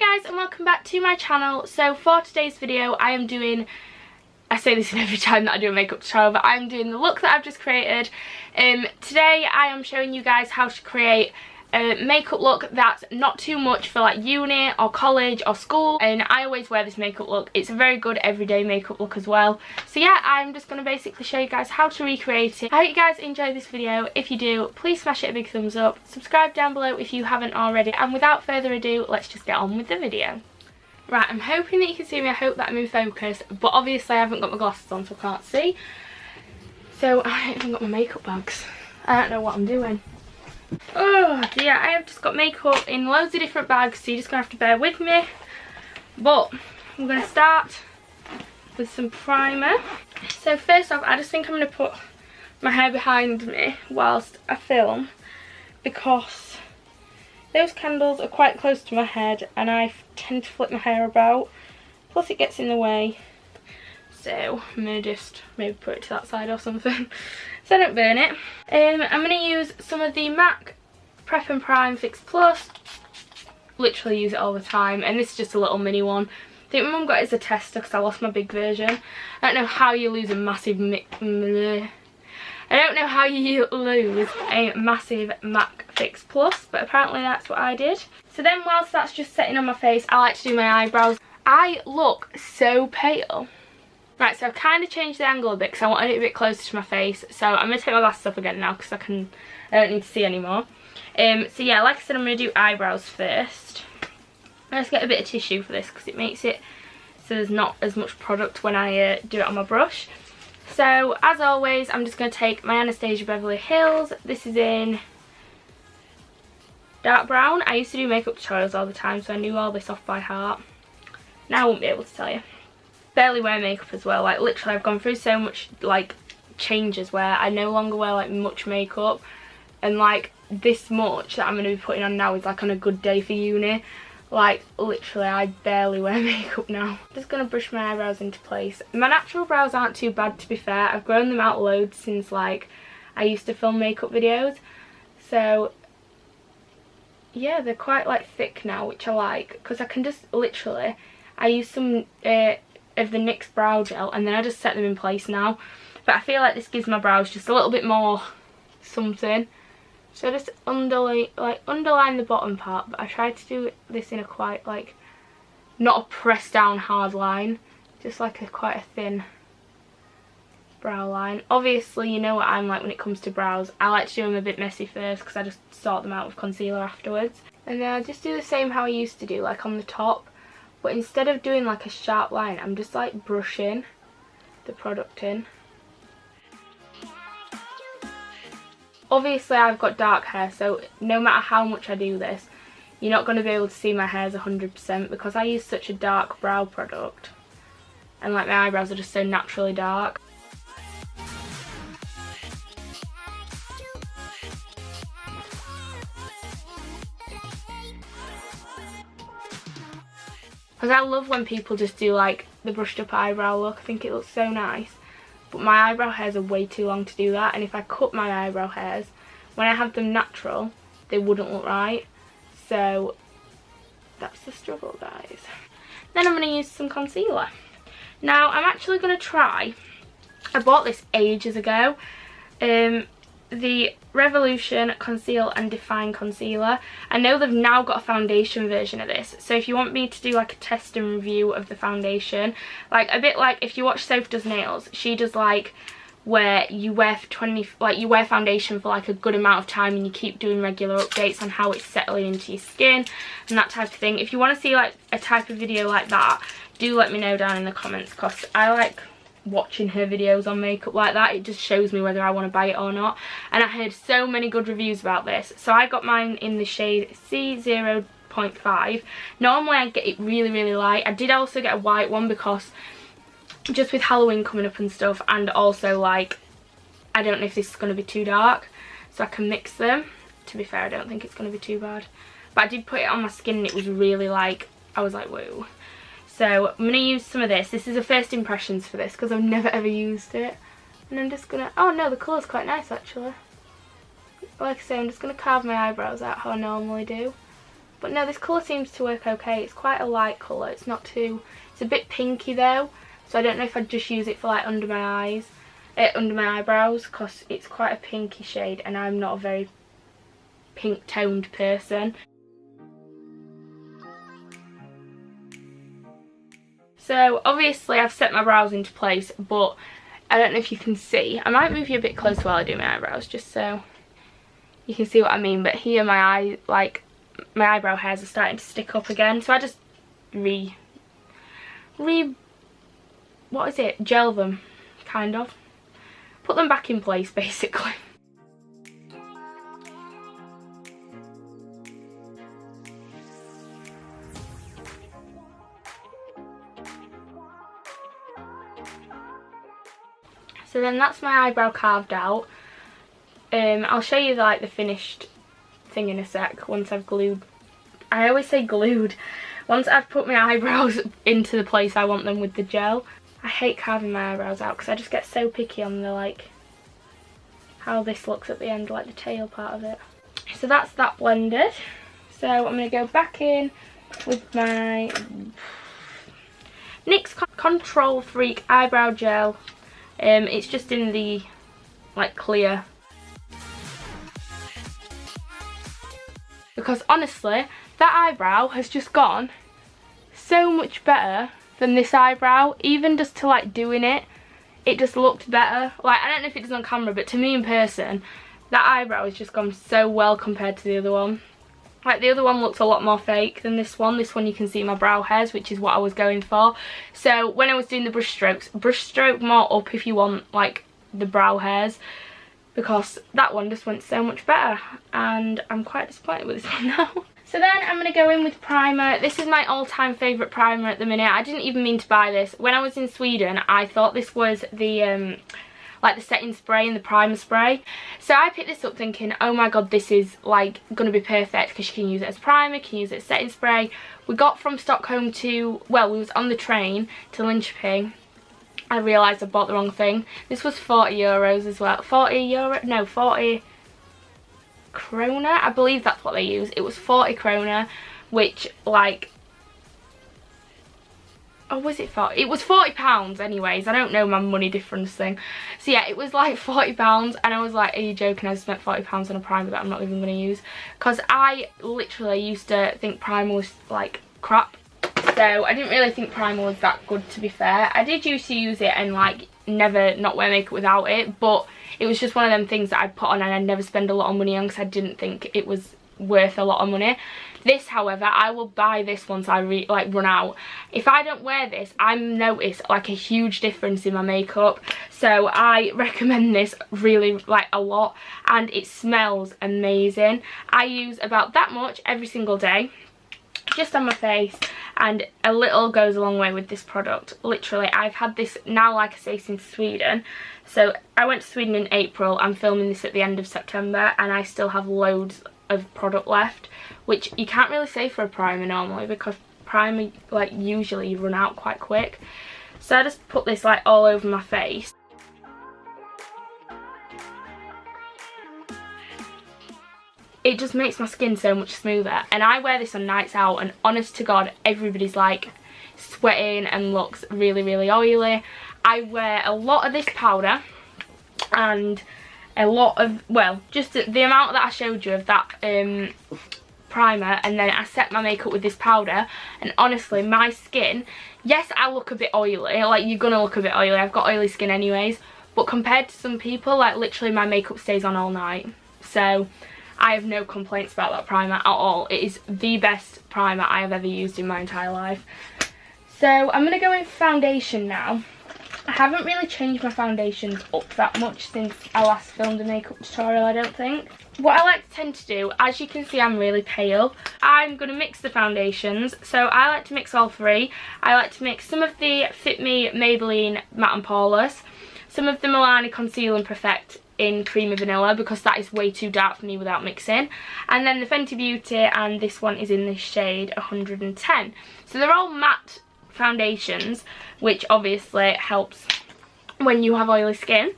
Hi guys and welcome back to my channel. So for today's video I am doing, I say this in every time that I do a makeup tutorial, but I'm doing the look that I've just created. Today I am showing you guys how to create a makeup look that's not too much for like uni or college or school, and I always wear this makeup look. It's a very good everyday makeup look as well. So yeah, I'm just going to basically show you guys how to recreate it. I hope you guys enjoy this video. If you do, please smash it a big thumbs up, subscribe down below if you haven't already, and without further ado, let's just get on with the video. Right, I'm hoping that you can see me. I hope that I'm in focus, but obviously I haven't got my glasses on so I can't see. So I haven't even got my makeup bags. I don't know what I'm doing. Oh dear, I have just got makeup in loads of different bags, so you're just going to have to bear with me. But I'm going to start with some primer. So first off, I just think I'm going to put my hair behind me whilst I film, because those candles are quite close to my head and I tend to flip my hair about, plus it gets in the way. So I'm going to just maybe put it to that side or something so I don't burn it. I'm going to use some of the MAC Prep and Prime Fix Plus. Literally use it all the time, and this is just a little mini one. I think my mum got it as a tester because I lost my big version. I don't know how you lose a massive massive MAC Fix Plus, but apparently that's what I did. So then whilst that's just setting on my face, I like to do my eyebrows. I look so pale. Right, so I've kind of changed the angle a bit because I wanted it a bit closer to my face. So I'm going to take my glasses off again now because I don't need to see anymore. So yeah, like I said, I'm going to do eyebrows first. Let's get a bit of tissue for this because it makes it so there's not as much product when I do it on my brush. So as always, I'm just going to take my Anastasia Beverly Hills. This is in dark brown. I used to do makeup tutorials all the time, so I knew all this off by heart. Now I won't be able to tell you. Barely wear makeup as well. Like literally I've gone through so much like changes where I no longer wear like much makeup, and like this much that I'm going to be putting on now is like on a good day for uni. Like literally I barely wear makeup now. Just going to brush my eyebrows into place. My natural brows aren't too bad, to be fair. I've grown them out loads since like I used to film makeup videos, so yeah, they're quite like thick now, which I like because I can just literally, I use some of the NYX brow gel and then I just set them in place now. But I feel like this gives my brows just a little bit more something. So just underline the bottom part, but I tried to do this in a quite like, not a pressed down hard line, just like quite a thin brow line. Obviously you know what I'm like when it comes to brows. I like to do them a bit messy first because I just sort them out with concealer afterwards. And then I just do the same how I used to do, like on the top. But instead of doing like a sharp line, I'm just like brushing the product in. Obviously I've got dark hair, so no matter how much I do this, you're not going to be able to see my hairs 100% because I use such a dark brow product. And like my eyebrows are just so naturally dark. Because I love when people just do like the brushed up eyebrow look. I think it looks so nice. But my eyebrow hairs are way too long to do that. And if I cut my eyebrow hairs, when I have them natural, they wouldn't look right. So that's the struggle, guys. Then I'm going to use some concealer. Now I'm actually going to try, I bought this ages ago. The Revolution Conceal and Define Concealer. I know they've now got a foundation version of this, so if you want me to do like a test and review of the foundation, like a bit like if you watch Sophie Does Nails, she does like where you wear you wear foundation for like a good amount of time and you keep doing regular updates on how it's settling into your skin and that type of thing. If you want to see like a type of video like that, do let me know down in the comments, because I like watching her videos on makeup like that. It just shows me whether I want to buy it or not, and I heard so many good reviews about this. So I got mine in the shade C0.5. Normally I get it really light. I did also get a white one because just with Halloween coming up and stuff, and also like I don't know if this is going to be too dark, so I can mix them. To be fair, I don't think it's going to be too bad, but I did put it on my skin and it was really like, I was like whoa. So I'm going to use some of this. This is a first impressions for this because I've never ever used it. And I'm just going to, oh no, the colour's quite nice actually. Like I say, I'm just going to carve my eyebrows out how I normally do. But no, this colour seems to work okay. It's quite a light colour. It's not too... It's a bit pinky though. So I don't know if I'd just use it for like under my eyes. Under my eyebrows, because it's quite a pinky shade and I'm not a very pink toned person. So obviously I've set my brows into place, but I don't know if you can see. I might move you a bit closer while I do my eyebrows just so you can see what I mean. But here my eyebrow hairs are starting to stick up again, so I just gel them, kind of. Put them back in place, basically. So then that's my eyebrow carved out. I'll show you like the finished thing in a sec once I've glued. I always say glued. Once I've put my eyebrows into the place I want them with the gel. I hate carving my eyebrows out because I just get so picky on the like how this looks at the end, like the tail part of it. So that's that blended. So I'm going to go back in with my NYX Control Freak eyebrow gel. It's just in the like clear. Because honestly, that eyebrow has just gone so much better than this eyebrow. Even just to like doing it, it just looked better. Like, I don't know if it does on camera, but to me in person, that eyebrow has just gone so well compared to the other one. Like, the other one looks a lot more fake than this one. This one you can see my brow hairs, which is what I was going for. So when I was doing the brush strokes, brush stroke more up if you want like the brow hairs, because that one just went so much better and I'm quite disappointed with this one now. So then I'm going to go in with primer. This is my all-time favourite primer at the minute. I didn't even mean to buy this. When I was in Sweden, I thought this was the like the setting spray and the primer spray. So I picked this up thinking, oh my god, this is like going to be perfect because you can use it as primer, you can use it as setting spray. We got from Stockholm to, well, we was on the train to Linköping. I realised I bought the wrong thing. This was 40 euros as well. 40 euro? No, 40 krona, I believe that's what they use. It was 40 krona, which like, oh, was it 40? It was £40 anyways. I don't know my money difference thing. So yeah, it was like £40 and I was like, are you joking? I spent £40 on a primer that I'm not even going to use. Because I literally used to think primer was like crap. So I didn't really think primer was that good, to be fair. I did used to use it and like never not wear makeup without it, but it was just one of them things that I'd put on and I'd never spend a lot of money on because I didn't think it was worth a lot of money. This, however, I will buy this once I run out. If I don't wear this, I notice like a huge difference in my makeup. So I recommend this really like a lot, and it smells amazing. I use about that much every single day, just on my face, and a little goes a long way with this product. Literally, I've had this now, like I say, since Sweden. So I went to Sweden in April. I'm filming this at the end of September and I still have loads of product left, which you can't really say for a primer normally, because primer like usually you run out quite quick. So I just put this like all over my face. It just makes my skin so much smoother, and I wear this on nights out and honest to god everybody's like sweating and looks really really oily. I wear a lot of this powder and a lot of, well, just the amount that I showed you of that primer, and then I set my makeup with this powder, and honestly my skin, yes I look a bit oily, like you're gonna look a bit oily, I've got oily skin anyways, but compared to some people, like literally my makeup stays on all night. So I have no complaints about that primer at all. It is the best primer I have ever used in my entire life. So I'm going to go in foundation now. I haven't really changed my foundations up that much since I last filmed a makeup tutorial, I don't think. What I like to tend to do, as you can see I'm really pale, I'm going to mix the foundations. So I like to mix all three. I like to mix some of the Fit Me Maybelline Matte and Poreless, some of the Milani Conceal and Perfect in Creamy Vanilla, because that is way too dark for me without mixing, and then the Fenty Beauty, and this one is in this shade 110. So they're all matte foundations, which obviously helps when you have oily skin.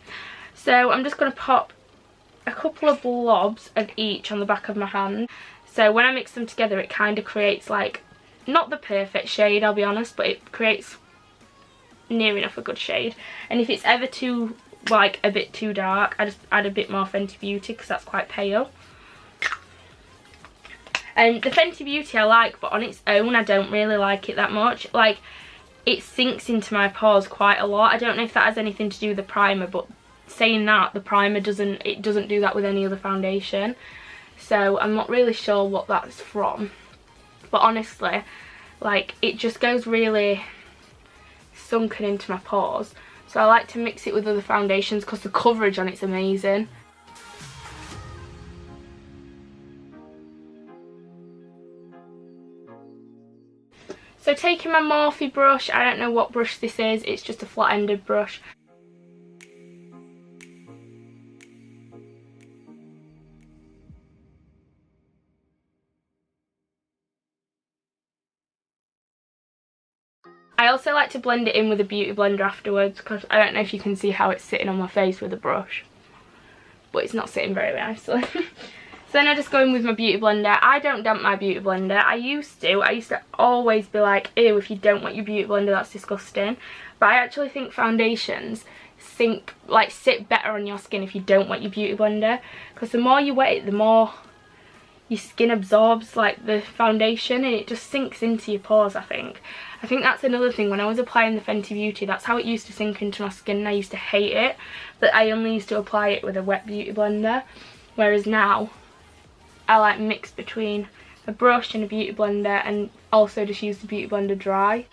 So I'm just going to pop a couple of blobs of each on the back of my hand. So when I mix them together, it kind of creates like, not the perfect shade, I'll be honest, but it creates near enough a good shade. And if it's ever too, like, a bit too dark, I just add a bit more Fenty Beauty because that's quite pale. And the Fenty Beauty I like, but on its own I don't really like it that much. Like, it sinks into my pores quite a lot. I don't know if that has anything to do with the primer, but saying that, the primer doesn't do that with any other foundation. So I'm not really sure what that's from. But honestly, like, it just goes really sunken into my pores. So I like to mix it with other foundations because the coverage on it's amazing. So taking my Morphe brush, I don't know what brush this is, it's just a flat-ended brush. I also like to blend it in with a beauty blender afterwards because I don't know if you can see how it's sitting on my face with a brush. But it's not sitting very nicely. So then I just go in with my beauty blender. I don't damp my beauty blender. I used to always be like, ew, if you don't want your beauty blender, that's disgusting. But I actually think foundations sit better on your skin if you don't wet your beauty blender. Because the more you wet it, the more your skin absorbs like the foundation and it just sinks into your pores, I think. I think that's another thing. When I was applying the Fenty Beauty, that's how it used to sink into my skin and I used to hate it. But I only used to apply it with a wet beauty blender. Whereas now, I like mix between a brush and a beauty blender and also just use the beauty blender dry.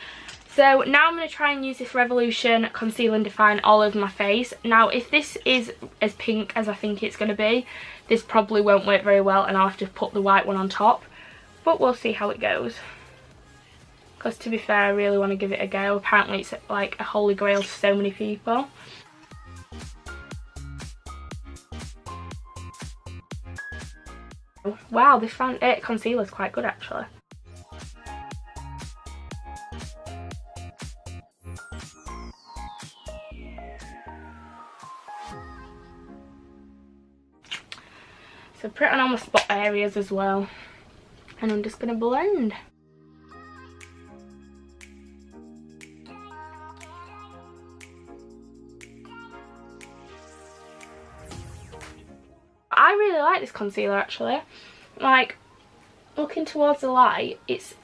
So now I'm going to try and use this Revolution Conceal and Define all over my face. Now if this is as pink as I think it's going to be, this probably won't work very well and I'll have to put the white one on top. But we'll see how it goes. Because to be fair, I really want to give it a go. Apparently it's like a holy grail to so many people. Wow, this concealer is quite good actually. So put it on all my spot areas as well. And I'm just going to blend. I really like this concealer actually. Like, looking towards the light, it's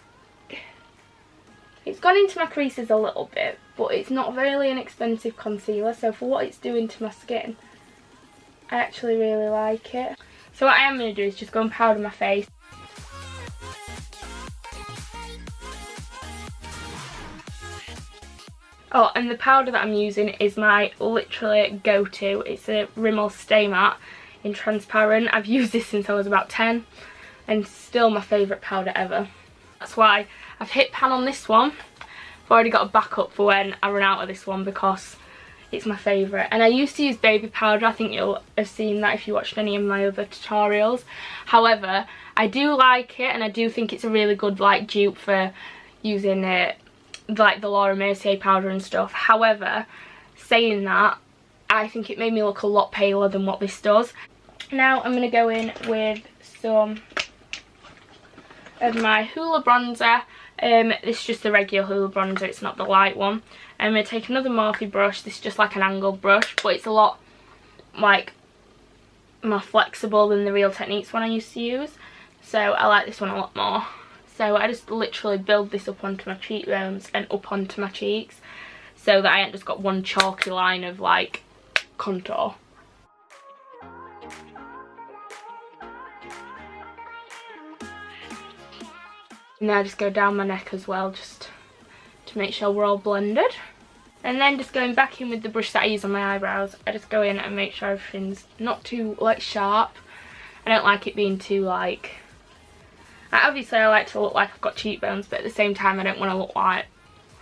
gone into my creases a little bit, but it's not really an expensive concealer, so for what it's doing to my skin, I actually really like it. So what I am going to do is just go and powder my face. Oh, and the powder that I'm using is my literally go-to. It's a Rimmel Stay Matte in transparent. I've used this since I was about 10 and still my favourite powder ever. That's why I've hit pan on this one. I've already got a backup for when I run out of this one because it's my favourite. And I used to use baby powder. I think you'll have seen that if you watched any of my other tutorials. However, I do like it and I do think it's a really good like dupe for using it, like the Laura Mercier powder and stuff. However, saying that, I think it made me look a lot paler than what this does. Now I'm going to go in with some of my Hoola bronzer. This is just the regular Hoola bronzer, it's not the light one. I'm going to take another Morphe brush. This is just like an angled brush, but it's a lot like more flexible than the Real Techniques one I used to use. So I like this one a lot more. So I just literally build this up onto my cheekbones and up onto my cheeks so that I ain't just got one chalky line of like contour. And then I just go down my neck as well, just to make sure we're all blended. And then just going back in with the brush that I use on my eyebrows, I just go in and make sure everything's not too like sharp. I don't like it being too like, obviously I like to look like I've got cheekbones, but at the same time I don't want to look like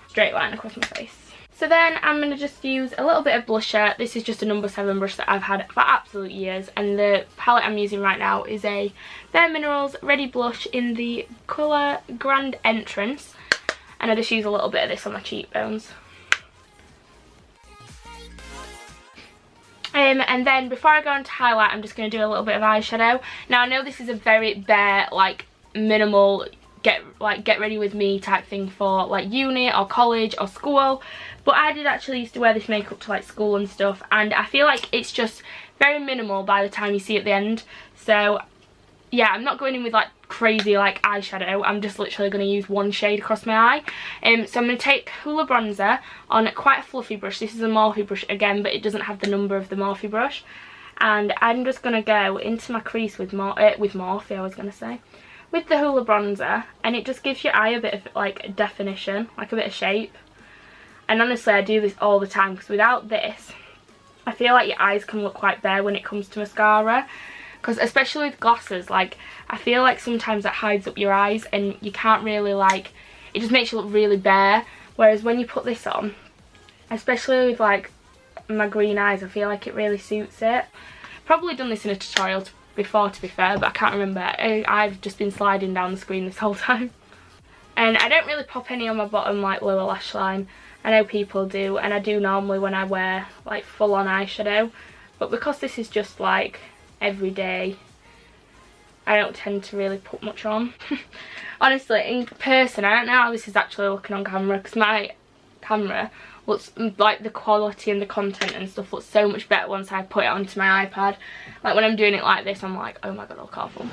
straight line across my face. So then I'm going to just use a little bit of blusher. This is just a number 7 brush that I've had for absolute years, and the palette I'm using right now is a Bare Minerals Ready Blush in the colour Grand Entrance, and I just use a little bit of this on my cheekbones. And then before I go into highlight, I'm just going to do a little bit of eyeshadow. Now I know this is a very bare, like minimal, get ready with me type thing for like uni or college or school, but I did actually used to wear this makeup to like school and stuff, and I feel like it's just very minimal by the time you see at the end. So yeah, I'm not going in with like crazy like eyeshadow. I'm just literally going to use one shade across my eye. So I'm going to take Hoola bronzer on quite a fluffy brush. This is a Morphe brush again, but it doesn't have the number of the Morphe brush. And I'm just going to go into my crease with Morphe, I was going to say, with the Hoola bronzer, and it just gives your eye a bit of like definition, like a bit of shape. And honestly, I do this all the time, because without this, I feel like your eyes can look quite bare when it comes to mascara. Because especially with glasses, like, I feel like sometimes it hides up your eyes and you can't really, like, it just makes you look really bare. Whereas when you put this on, especially with, like, my green eyes, I feel like it really suits it. Probably done this in a tutorial before, to be fair, but I can't remember. I've just been sliding down the screen this whole time. And I don't really pop any on my bottom, like, lower lash line. I know people do, and I do normally when I wear, like, full-on eyeshadow. But because this is just, like, every day, I don't tend to really put much on. Honestly, in person, I don't know how this is actually looking on camera, because my camera looks like the quality and the content and stuff looks so much better once I put it onto my iPad. Like when I'm doing it like this, I'm like, oh my god, I look awful.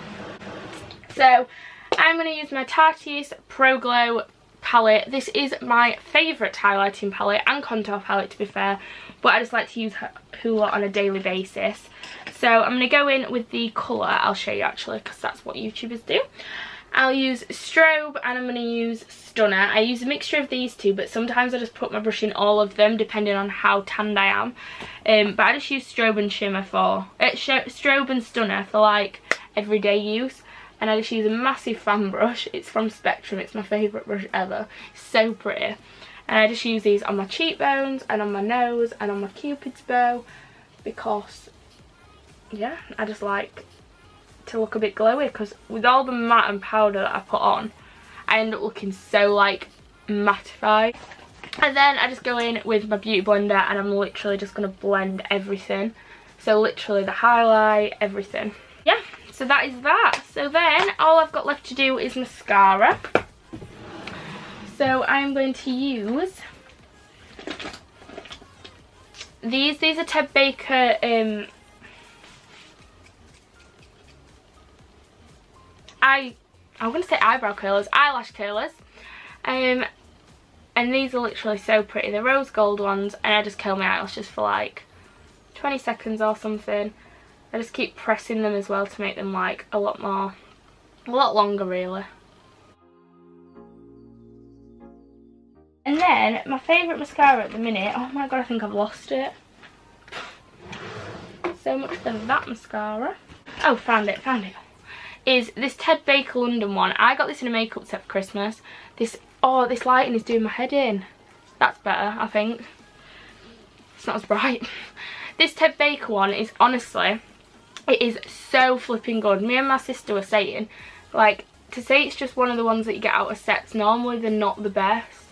So I'm going to use my Tarte's Pro Glow palette. This is my favourite highlighting palette and contour palette, to be fair, but I just like to use Hoola on a daily basis. So I'm going to go in with the colour, I'll show you actually, because that's what YouTubers do. I'll use Strobe and I'm going to use Stunner. I use a mixture of these two, but sometimes I just put my brush in all of them depending on how tanned I am. But I just use Strobe and Shimmer for, Strobe and Stunner for like everyday use. And I just use a massive fan brush. It's from Spectrum, it's my favourite brush ever. It's so pretty. And I just use these on my cheekbones and on my nose and on my cupid's bow, because yeah, I just like to look a bit glowy, because with all the matte and powder that I put on, I end up looking so like mattified. And then I just go in with my beauty blender and I'm literally just going to blend everything. So literally the highlight, everything. Yeah, so that is that. So then all I've got left to do is mascara. So I'm going to use these are Ted Baker I'm going to say eyebrow curlers, eyelash curlers. And these are literally so pretty. They're rose gold ones, and I just curl my eyelashes for like 20 seconds or something. I just keep pressing them as well to make them like a lot longer really. And then my favourite mascara at the minute, oh my god, I think I've lost it. So much for that mascara. Oh, found it. Is this Ted Baker London one. I got this in a makeup set for Christmas. This lighting is doing my head in. That's better, I think. It's not as bright. This Ted Baker one is honestly, it is so flipping good. Me and my sister were saying, like, to say it's just one of the ones that you get out of sets, normally they're not the best.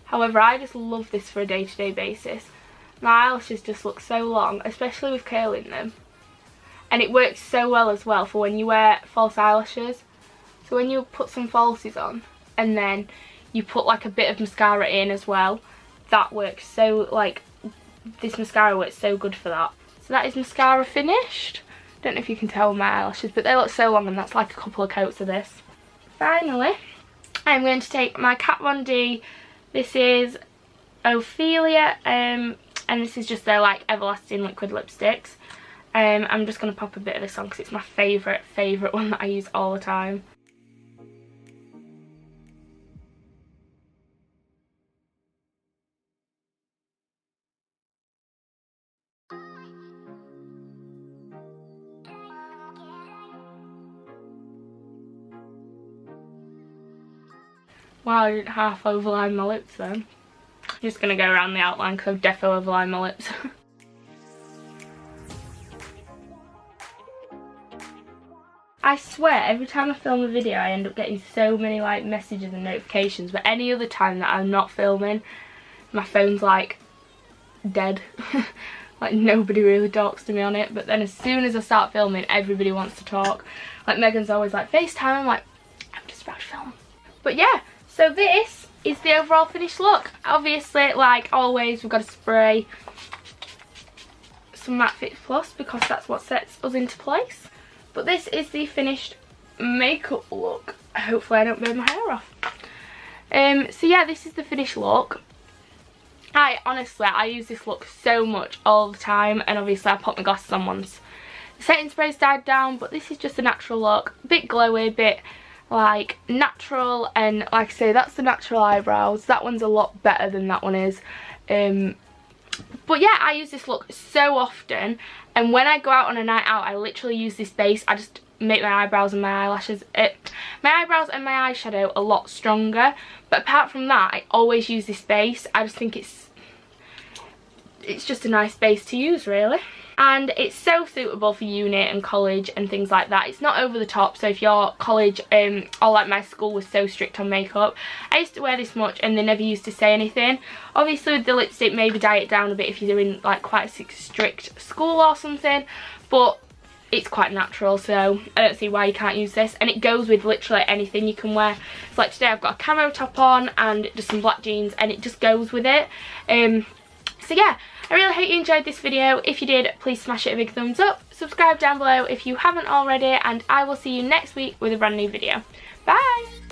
However, I just love this for a day-to-day basis. My eyelashes just look so long, especially with curling them. And it works so well as well for when you wear false eyelashes. So when you put some falsies on and then you put like a bit of mascara in as well, that works so, like, this mascara works so good for that. So that is mascara finished. Don't know if you can tell with my eyelashes, but they look so long, and that's like a couple of coats of this. Finally, I'm going to take my Kat Von D. This is Ophelia, and this is just their like everlasting liquid lipsticks. I'm just going to pop a bit of this on because it's my favourite one that I use all the time. Wow, I didn't half overline my lips then. I'm just going to go around the outline because I've definitely overlined my lips. I swear, every time I film a video I end up getting so many like messages and notifications, but any other time that I'm not filming, my phone's like dead. Like, nobody really talks to me on it, but then as soon as I start filming, everybody wants to talk. Like, Megan's always like, FaceTime. I'm like, I'm just about to film. But yeah, so this is the overall finished look. Obviously, like always, we've got to spray some Matte Fix Plus because that's what sets us into place. But this is the finished makeup look. Hopefully I don't burn my hair off. So yeah, this is the finished look. I use this look so much all the time, and obviously I put my glasses on once the setting spray's died down, but this is just a natural look, a bit glowy, a bit like natural, and like I say, that's the natural eyebrows. That one's a lot better than that one is. But yeah, I use this look so often, and when I go out on a night out, I literally use this base. I just make my eyebrows and my eyelashes, my eyebrows and my eyeshadow a lot stronger. But apart from that, I always use this base. I just think it's just a nice base to use, really. And it's so suitable for uni and college and things like that. It's not over the top, so if your college or like my school was so strict on makeup, I used to wear this much and they never used to say anything. Obviously with the lipstick, maybe dye it down a bit if you're in like quite a strict school or something, but it's quite natural, so I don't see why you can't use this. And it goes with literally anything you can wear. So like today I've got a camo top on and just some black jeans, and it just goes with it. So yeah, I really hope you enjoyed this video. If you did, please smash it a big thumbs up. Subscribe down below if you haven't already, and I will see you next week with a brand new video. Bye!